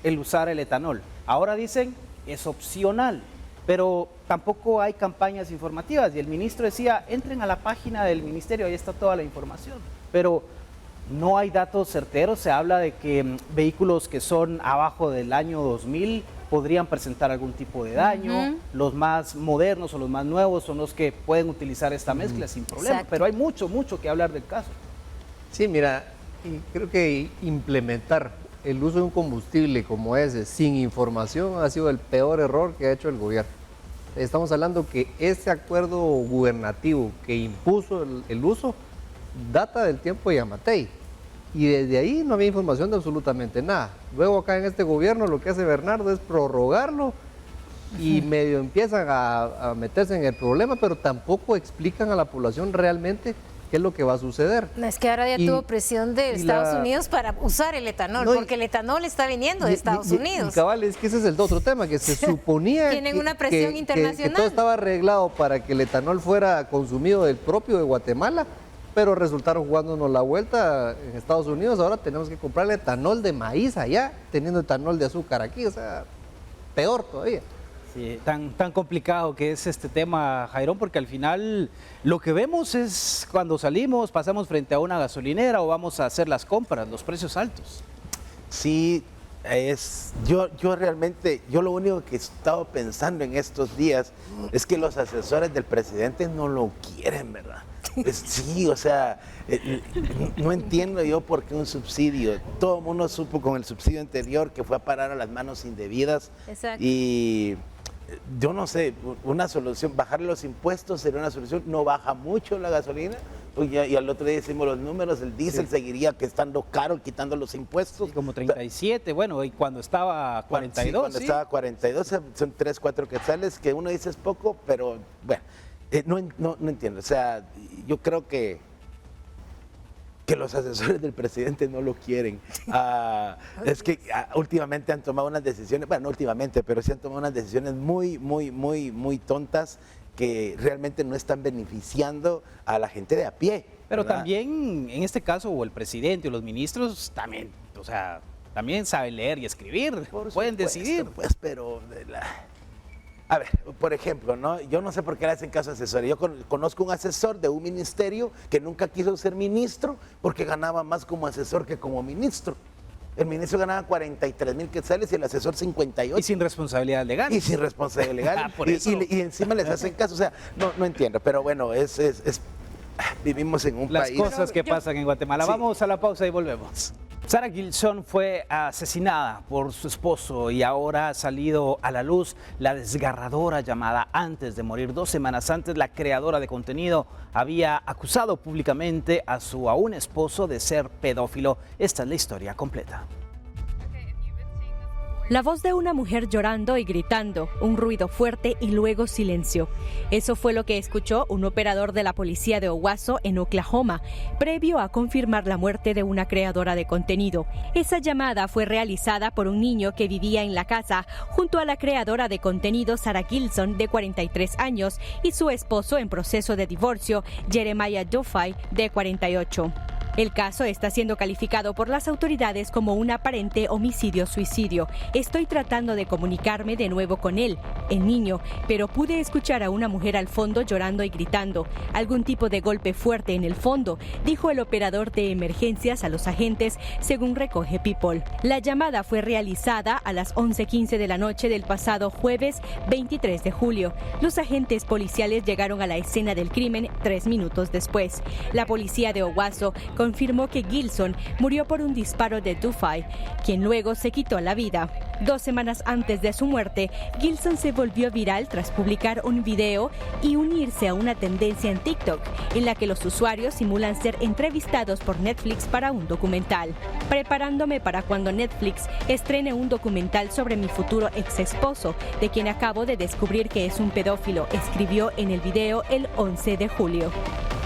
S1: el usar el etanol. Ahora dicen es opcional, pero tampoco hay campañas informativas. Y el ministro decía, entren a la página del ministerio, ahí está toda la información. Pero no hay datos certeros. Se habla de que vehículos que son abajo del año 2000 podrían presentar algún tipo de daño. Los más modernos o los más nuevos son los que pueden utilizar esta mezcla sin problema. Exacto. Pero hay mucho que hablar del caso.
S4: Sí, mira, creo que implementar el uso de un combustible como ese sin información ha sido el peor error que ha hecho el gobierno. Estamos hablando que ese acuerdo gubernativo que impuso el uso data del tiempo de Yamatei y desde ahí no había información de absolutamente nada. Luego acá en este gobierno lo que hace Bernardo es prorrogarlo y medio empiezan a meterse en el problema, pero tampoco explican a la población realmente qué es lo que va a suceder.
S5: No, es que ahora ya tuvo presión de Estados Unidos para usar el etanol, porque el etanol está viniendo de Estados Unidos.
S4: Y cabal, es que ese es el otro tema, que se suponía
S5: tienen una presión internacional.
S4: Que todo estaba arreglado para que el etanol fuera consumido del propio de Guatemala, pero resultaron jugándonos la vuelta en Estados Unidos. Ahora tenemos que comprar el etanol de maíz allá, teniendo etanol de azúcar aquí, o sea, peor todavía.
S1: Sí, tan complicado que es este tema, Jairón, porque al final lo que vemos es cuando salimos, pasamos frente a una gasolinera o vamos a hacer las compras, los precios altos.
S6: Sí, yo realmente, yo lo único que he estado pensando en estos días es que los asesores del presidente no lo quieren, ¿verdad? Sí, o sea, no entiendo yo por qué un subsidio. Todo el mundo supo con el subsidio anterior que fue a parar a las manos indebidas.
S5: Exacto.
S6: Y yo no sé, una solución, bajar los impuestos sería una solución, no baja mucho la gasolina, y al otro día decimos los números, el diésel seguiría que estando caro, quitando los impuestos.
S1: Sí, como 37, bueno, y cuando estaba 42.
S6: Cuando estaba 42, son 3, 4 quetzales, que uno dice es poco, pero bueno, no entiendo, o sea, yo creo que los asesores del presidente no lo quieren. Es que últimamente han tomado unas decisiones, bueno, no últimamente, pero sí han tomado unas decisiones muy tontas que realmente no están beneficiando a la gente de a pie.
S1: Pero
S6: ¿verdad?
S1: también, en este caso, o el presidente o los ministros también, o sea, también saben leer y escribir, pueden decidir.
S6: Pues, pero... A ver, por ejemplo, ¿no? Yo no sé por qué le hacen caso a asesores. Yo conozco un asesor de un ministerio que nunca quiso ser ministro porque ganaba más como asesor que como ministro. El ministro ganaba 43,000 quetzales y el asesor 58.
S1: Y sin responsabilidad legal.
S6: Y sin responsabilidad legal.
S1: Por eso.
S6: Y encima les hacen caso. O sea, no entiendo. Pero bueno, vivimos en un país.
S1: Las cosas que pasan en Guatemala. Sí. Vamos a la pausa y volvemos. Sara Gilson fue asesinada por su esposo y ahora ha salido a la luz la desgarradora llamada antes de morir. 2 semanas antes, la creadora de contenido había acusado públicamente a su aún esposo de ser pedófilo. Esta es la historia completa.
S11: La voz de una mujer llorando y gritando, un ruido fuerte y luego silencio. Eso fue lo que escuchó un operador de la policía de Owasso en Oklahoma, previo a confirmar la muerte de una creadora de contenido. Esa llamada fue realizada por un niño que vivía en la casa junto a la creadora de contenido Sara Gilson, de 43 años, y su esposo en proceso de divorcio, Jeremiah Duffy, de 48. El caso está siendo calificado por las autoridades como un aparente homicidio-suicidio. Estoy tratando de comunicarme de nuevo con él, el niño, pero pude escuchar a una mujer al fondo llorando y gritando. Algún tipo de golpe fuerte en el fondo, dijo el operador de emergencias a los agentes, según recoge People. La llamada fue realizada a las 11:15 de la noche del pasado jueves 23 de julio. Los agentes policiales llegaron a la escena del crimen 3 minutos después. La policía de Owasso confirmó que Gilson murió por un disparo de Duffy, quien luego se quitó la vida. 2 semanas antes de su muerte, Gilson se volvió viral tras publicar un video y unirse a una tendencia en TikTok, en la que los usuarios simulan ser entrevistados por Netflix para un documental. Preparándome para cuando Netflix estrene un documental sobre mi futuro ex esposo, de quien acabo de descubrir que es un pedófilo, escribió en el video el 11 de julio.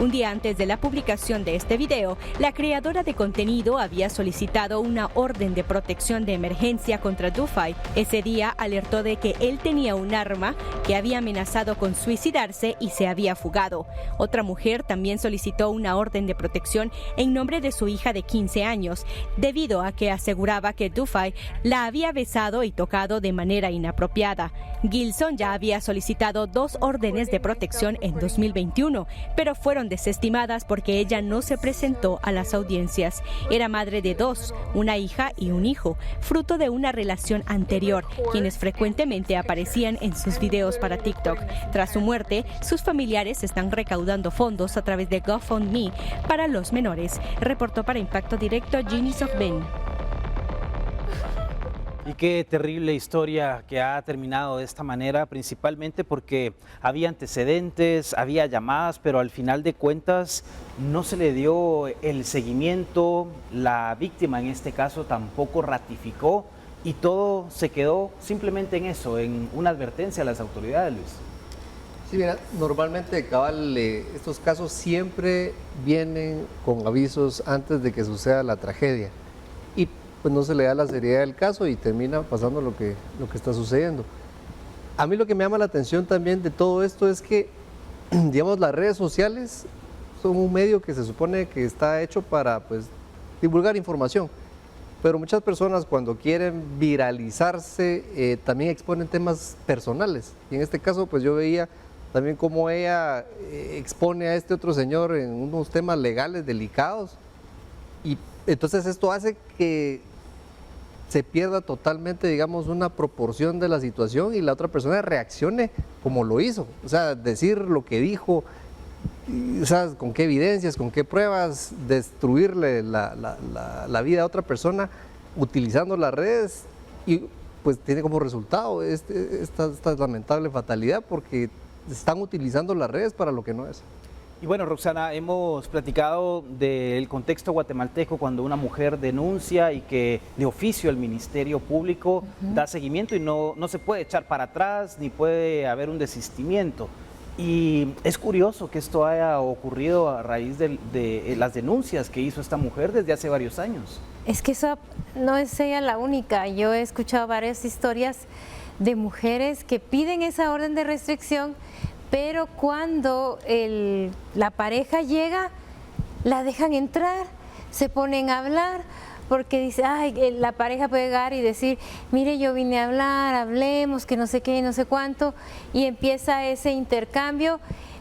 S11: Un día antes de la publicación de este video, la creadora de contenido había solicitado una orden de protección de emergencia contra Duffy. Ese día alertó de que él tenía un arma, que había amenazado con suicidarse y se había fugado. Otra mujer también solicitó una orden de protección en nombre de su hija de 15 años, debido a que aseguraba que Duffy la había besado y tocado de manera inapropiada. Gilson ya había solicitado 2 órdenes de protección en 2021, pero fueron desestimadas porque ella no se presentó a las audiencias. Era madre de 2, una hija y un hijo, fruto de una relación anterior, quienes frecuentemente aparecían en sus videos para TikTok. Tras su muerte, sus familiares están recaudando fondos a través de GoFundMe para los menores. Reportó para Impacto Directo Ginny Sogben.
S1: Y qué terrible historia que ha terminado de esta manera, principalmente porque había antecedentes, había llamadas, pero al final de cuentas no se le dio el seguimiento, la víctima en este caso tampoco ratificó y todo se quedó simplemente en eso, en una advertencia a las autoridades, Luis.
S4: Sí, mira, normalmente, cabal, estos casos siempre vienen con avisos antes de que suceda la tragedia. Y pues no se le da la seriedad del caso y termina pasando lo que está sucediendo. A mí lo que me llama la atención también de todo esto es que, digamos, las redes sociales son un medio que se supone que está hecho para, pues, divulgar información. Pero muchas personas cuando quieren viralizarse también exponen temas personales. Y en este caso, pues yo veía también cómo ella expone a este otro señor en unos temas legales delicados. Y entonces esto hace que se pierda totalmente, digamos, una proporción de la situación y la otra persona reaccione como lo hizo. O sea, decir lo que dijo, o sea, con qué evidencias, con qué pruebas, destruirle la vida a otra persona utilizando las redes. Y pues tiene como resultado esta lamentable fatalidad, porque están utilizando las redes para lo que no es.
S1: Y bueno, Roxana, hemos platicado del contexto guatemalteco cuando una mujer denuncia y que de oficio el Ministerio Público da seguimiento y no se puede echar para atrás ni puede haber un desistimiento. Y es curioso que esto haya ocurrido a raíz de las denuncias que hizo esta mujer desde hace varios años.
S5: Es que eso no es ella la única. Yo he escuchado varias historias de mujeres que piden esa orden de restricción, pero cuando la pareja llega, la dejan entrar, se ponen a hablar, porque dice, ay, la pareja puede llegar y decir, mire, yo vine a hablar, hablemos, que no sé qué, no sé cuánto, y empieza ese intercambio,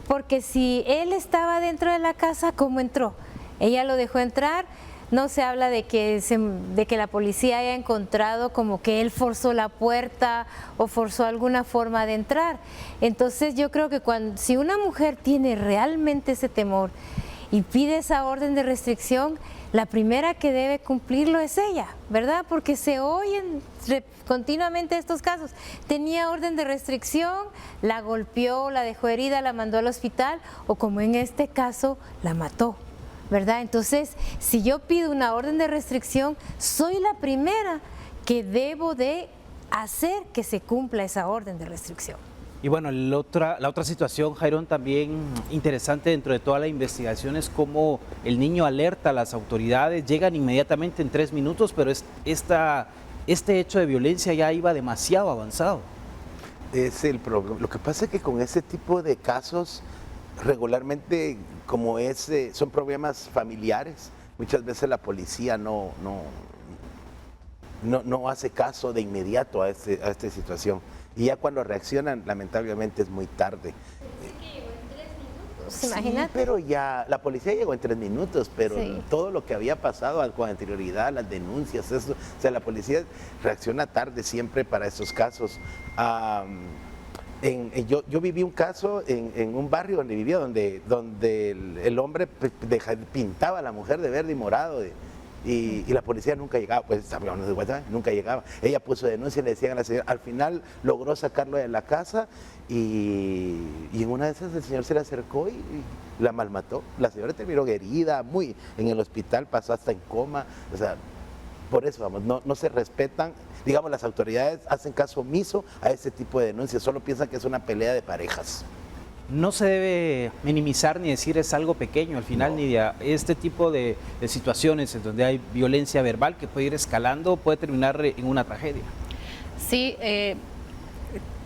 S5: porque si él estaba dentro de la casa, ¿cómo entró? Ella lo dejó entrar. No se habla de que la policía haya encontrado como que él forzó la puerta o forzó alguna forma de entrar. Entonces yo creo que si una mujer tiene realmente ese temor y pide esa orden de restricción, la primera que debe cumplirlo es ella, ¿verdad? Porque se oyen continuamente estos casos. Tenía orden de restricción, la golpeó, la dejó herida, la mandó al hospital o como en este caso, la mató, ¿verdad? Entonces, si yo pido una orden de restricción, soy la primera que debo de hacer que se cumpla esa orden de restricción.
S1: Y bueno, la otra situación, Jairón, también interesante dentro de toda la investigación es cómo el niño alerta a las autoridades, llegan inmediatamente en 3 minutos, pero este hecho de violencia ya iba demasiado avanzado.
S6: Es el problema. Lo que pasa es que con ese tipo de casos, regularmente, como son problemas familiares, muchas veces la policía no hace caso de inmediato a esta situación. Y ya cuando reaccionan, lamentablemente es muy tarde.
S5: Sí, imagínate.
S6: Pero ya la policía llegó en 3 minutos, pero todo lo que había pasado con anterioridad, las denuncias, eso, o sea, la policía reacciona tarde siempre para estos casos. Yo viví un caso en un barrio donde vivía, donde el hombre pintaba a la mujer de verde y morado. Y la policía nunca llegaba, pues hablando de WhatsApp, nunca llegaba. Ella puso denuncia y le decían a la señora, al final logró sacarlo de la casa y en una de esas el señor se le acercó y la malmató. La señora terminó herida, en el hospital, pasó hasta en coma. O sea, por eso, vamos, no se respetan, digamos, las autoridades hacen caso omiso a este tipo de denuncias, solo piensan que es una pelea de parejas.
S1: No se debe minimizar ni decir es algo pequeño al final, Nidia. Este tipo de situaciones en donde hay violencia verbal que puede ir escalando, puede terminar en una tragedia.
S7: Sí,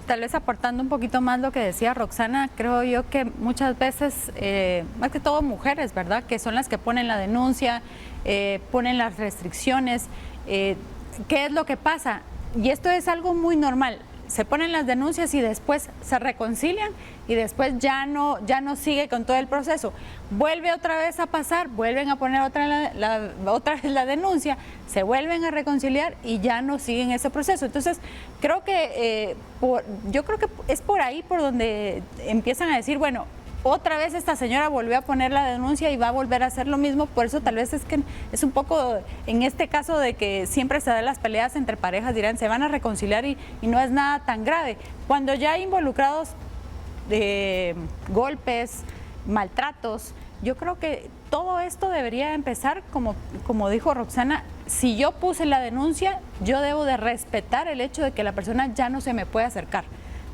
S7: tal vez aportando un poquito más lo que decía Roxana, creo yo que muchas veces, más que todo mujeres, ¿verdad? Que son las que ponen la denuncia, ponen las restricciones. ¿Qué es lo que pasa? Y esto es algo muy normal. Se ponen las denuncias y después se reconcilian y después ya no sigue con todo el proceso. Vuelve otra vez a pasar, vuelven a poner otra vez la denuncia, se vuelven a reconciliar y ya no siguen ese proceso. Entonces, creo que yo creo que es por ahí por donde empiezan a decir, bueno, otra vez esta señora volvió a poner la denuncia y va a volver a hacer lo mismo. Por eso tal vez es que es un poco en este caso de que siempre se dan las peleas entre parejas, dirán, se van a reconciliar y no es nada tan grave. Cuando ya hay involucrados golpes, maltratos, yo creo que todo esto debería empezar, como dijo Roxana, si yo puse la denuncia, yo debo de respetar el hecho de que la persona ya no se me puede acercar.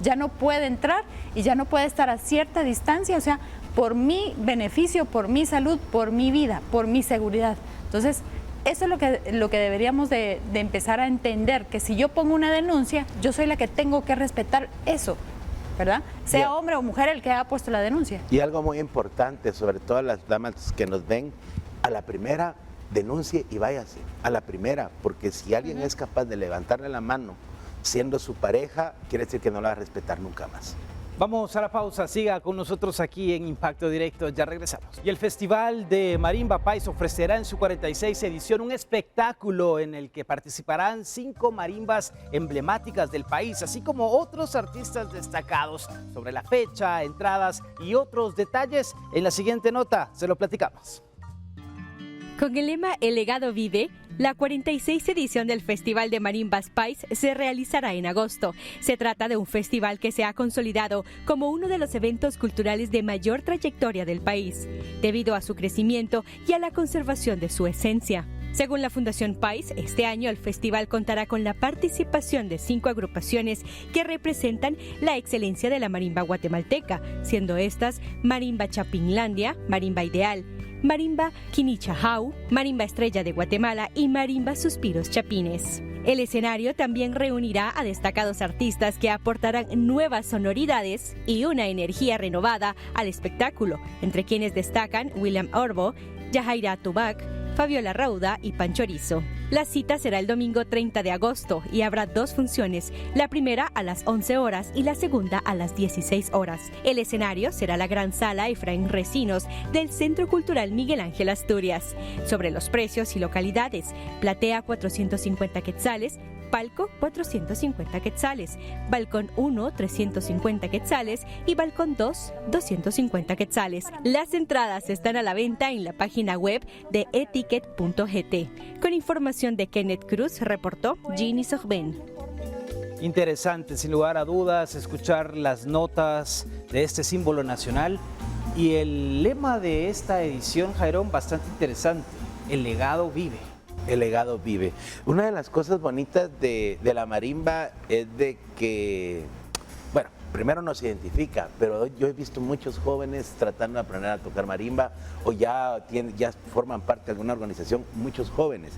S7: Ya no puede entrar y ya no puede estar a cierta distancia, o sea, por mi beneficio, por mi salud, por mi vida, por mi seguridad. Entonces, eso es lo que deberíamos de empezar a entender, que si yo pongo una denuncia, yo soy la que tengo que respetar eso, ¿verdad? Sea hombre o mujer el que haya puesto la denuncia.
S6: Y algo muy importante, sobre todo las damas que nos ven, a la primera denuncie y váyase, a la primera, porque si alguien es capaz de levantarle la mano, siendo su pareja, quiere decir que no la va a respetar nunca más.
S1: Vamos a la pausa, siga con nosotros aquí en Impacto Directo, ya regresamos. Y el Festival de Marimba País ofrecerá en su 46 edición un espectáculo en el que participarán 5 marimbas emblemáticas del país, así como otros artistas destacados. Sobre la fecha, entradas y otros detalles, en la siguiente nota se lo platicamos.
S11: Con el lema El legado vive, la 46 edición del Festival de Marimba Spice se realizará en agosto. Se trata de un festival que se ha consolidado como uno de los eventos culturales de mayor trayectoria del país, debido a su crecimiento y a la conservación de su esencia. Según la Fundación Pais, este año el festival contará con la participación de 5 agrupaciones que representan la excelencia de la marimba guatemalteca, siendo estas Marimba Chapinlandia, Marimba Ideal, Marimba Quinichajau, Marimba Estrella de Guatemala y Marimba Suspiros Chapines. El escenario también reunirá a destacados artistas que aportarán nuevas sonoridades y una energía renovada al espectáculo, entre quienes destacan William Orbo, Yajaira Tubac, Fabiola Rauda y Panchorizo. La cita será el domingo 30 de agosto y habrá 2 funciones, la primera a las 11 horas y la segunda a las 16 horas. El escenario será la Gran Sala Efraín Recinos del Centro Cultural Miguel Ángel Asturias. Sobre los precios y localidades, platea 450 quetzales, palco 450 quetzales, balcón 1 350 quetzales y balcón 2 250 quetzales. Las entradas están a la venta en la página web de eticket.gt. Con información de Kenneth Cruz, reportó Ginny Sorben.
S1: Interesante, sin lugar a dudas, escuchar las notas de este símbolo nacional y el lema de esta edición, Jairón, bastante interesante: el legado vive.
S6: El legado vive. Una de las cosas bonitas de la marimba es de que, bueno, primero nos identifica, pero yo he visto muchos jóvenes tratando de aprender a tocar marimba o ya forman parte de alguna organización, muchos jóvenes.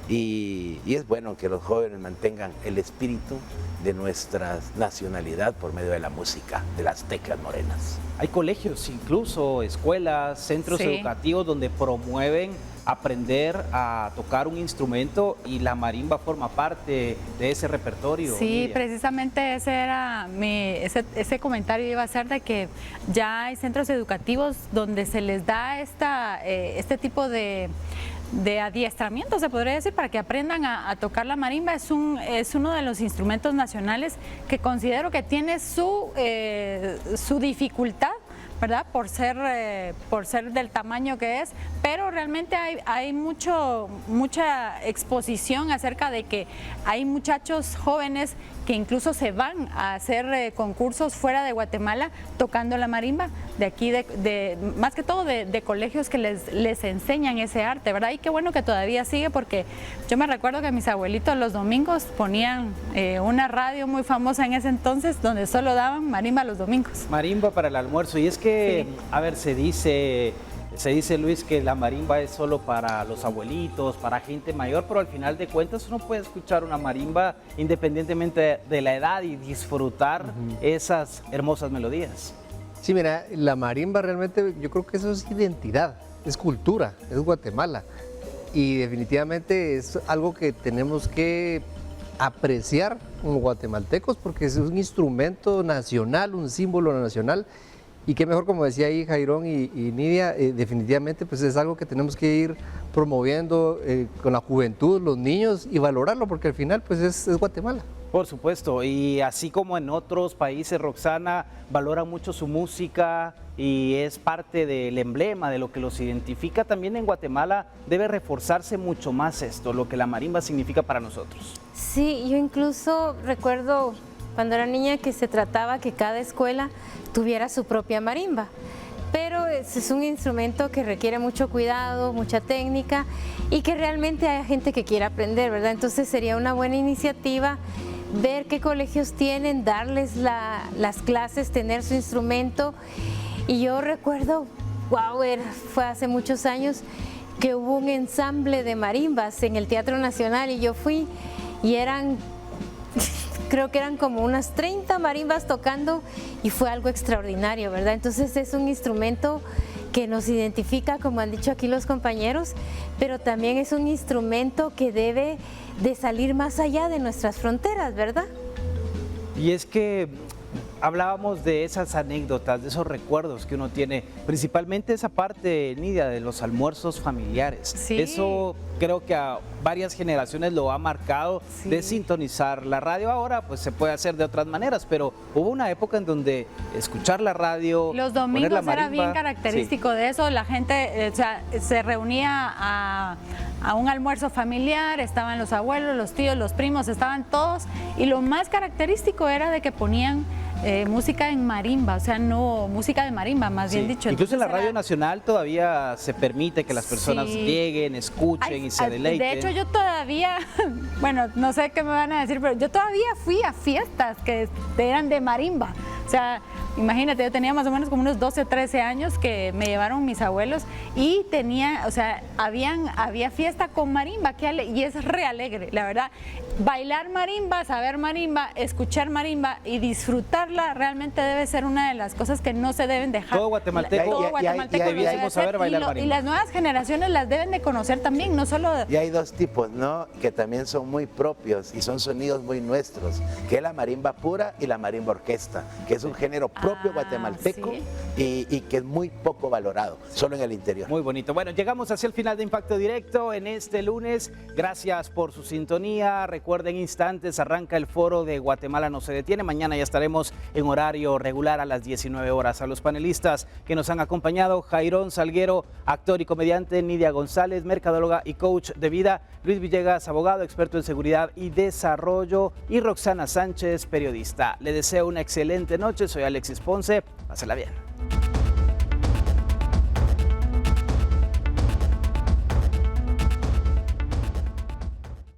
S6: Y es bueno que los jóvenes mantengan el espíritu de nuestra nacionalidad por medio de la música, de las teclas morenas.
S1: Hay colegios, incluso escuelas, centros educativos donde promueven aprender a tocar un instrumento y la marimba forma parte de ese repertorio.
S7: Sí,
S1: Miriam.
S7: Precisamente ese era ese comentario iba a ser de que ya hay centros educativos donde se les da este tipo de adiestramiento, se podría decir, para que aprendan a tocar la marimba. Es uno de los instrumentos nacionales que considero que tiene su dificultad, ¿verdad? Por ser del tamaño que es, pero realmente hay mucha exposición acerca de que hay muchachos jóvenes que incluso se van a hacer concursos fuera de Guatemala tocando la marimba, de aquí, más que todo de colegios que les enseñan ese arte, ¿verdad? Y qué bueno que todavía sigue, porque yo me recuerdo que mis abuelitos los domingos ponían una radio muy famosa en ese entonces donde solo daban marimba los domingos.
S1: Marimba para el almuerzo. Y es que,
S7: Sí.
S1: a ver, se dice, Luis, que la marimba es solo para los abuelitos, para gente mayor, pero al final de cuentas uno puede escuchar una marimba independientemente de la edad y disfrutar esas hermosas melodías.
S4: Sí, mira, la marimba realmente yo creo que eso es identidad, es cultura, es Guatemala. Y definitivamente es algo que tenemos que apreciar como guatemaltecos porque es un instrumento nacional, un símbolo nacional. Y qué mejor, como decía ahí Jairón y Nidia, definitivamente pues es algo que tenemos que ir promoviendo con la juventud, los niños, y valorarlo porque al final pues es Guatemala.
S1: Por supuesto, y así como en otros países, Roxana valora mucho su música y es parte del emblema de lo que los identifica, también en Guatemala debe reforzarse mucho más esto, lo que la marimba significa para nosotros.
S5: Sí, yo incluso recuerdo cuando era niña que se trataba que cada escuela tuviera su propia marimba, pero es un instrumento que requiere mucho cuidado, mucha técnica y que realmente hay gente que quiere aprender, ¿verdad? Entonces sería una buena iniciativa ver qué colegios tienen, darles las clases, tener su instrumento. Y yo recuerdo, wow, fue hace muchos años que hubo un ensamble de marimbas en el Teatro Nacional y yo fui y creo que eran como unas 30 marimbas tocando y fue algo extraordinario, ¿verdad? Entonces es un instrumento que nos identifica, como han dicho aquí los compañeros, pero también es un instrumento que debe de salir más allá de nuestras fronteras, ¿verdad?
S1: Y es que hablábamos de esas anécdotas, de esos recuerdos que uno tiene, principalmente esa parte, Nidia, de los almuerzos familiares.
S7: Sí.
S1: Eso creo que a varias generaciones lo ha marcado,
S7: Sí.
S1: de sintonizar la radio. Ahora pues se puede hacer de otras maneras, pero hubo una época en donde escuchar la radio,
S7: Los
S1: poner
S7: domingos
S1: la
S7: era
S1: marimba,
S7: bien característico de eso, la gente o sea, se reunía a un almuerzo familiar, estaban los abuelos, los tíos, los primos, estaban todos, y lo más característico era de que ponían música en marimba, o sea, no, música de marimba, más
S1: sí.
S7: bien dicho.
S1: Incluso en la
S7: Entonces
S1: Radio
S7: era-
S1: Nacional todavía se permite que las personas
S7: Sí.
S1: lleguen, escuchen
S7: Ay,
S1: y se deleiten.
S7: De hecho, yo todavía, bueno, no sé qué me van a decir, pero yo todavía fui a fiestas que eran de marimba. O sea, imagínate, yo tenía más o menos como unos 12 o 13 años que me llevaron mis abuelos y tenía, o sea, había fiesta con marimba, y es re alegre, la verdad. Bailar marimba, saber marimba, escuchar marimba y disfrutarla realmente debe ser una de las cosas que no se deben dejar.
S1: Todo guatemalteco-
S7: Todo
S6: y hay-
S7: guatemalteco
S6: y hay-
S7: lo debe
S1: debemos
S7: hacer,
S1: saber bailar
S7: y
S1: marimba.
S7: las nuevas generaciones las deben de conocer también, no solo...
S6: Y hay dos tipos, ¿no? Que también son muy propios y son sonidos muy nuestros, que es la marimba pura y la marimba orquesta, que es un género propio guatemalteco y que es muy poco valorado, solo en el interior.
S1: Muy bonito. Bueno, llegamos hacia el final de Impacto Directo en este lunes. Gracias por su sintonía. Recuerden, instantes arranca el foro de Guatemala no se detiene. Mañana ya estaremos en horario regular a las 19 horas. A los panelistas que nos han acompañado: Jairón Salguero, actor y comediante; Nidia González, mercadóloga y coach de vida; Luis Villegas, abogado, experto en seguridad y desarrollo; y Roxana Sánchez, periodista. Le deseo una excelente noche. Soy Alexis Ponce. Pásela bien.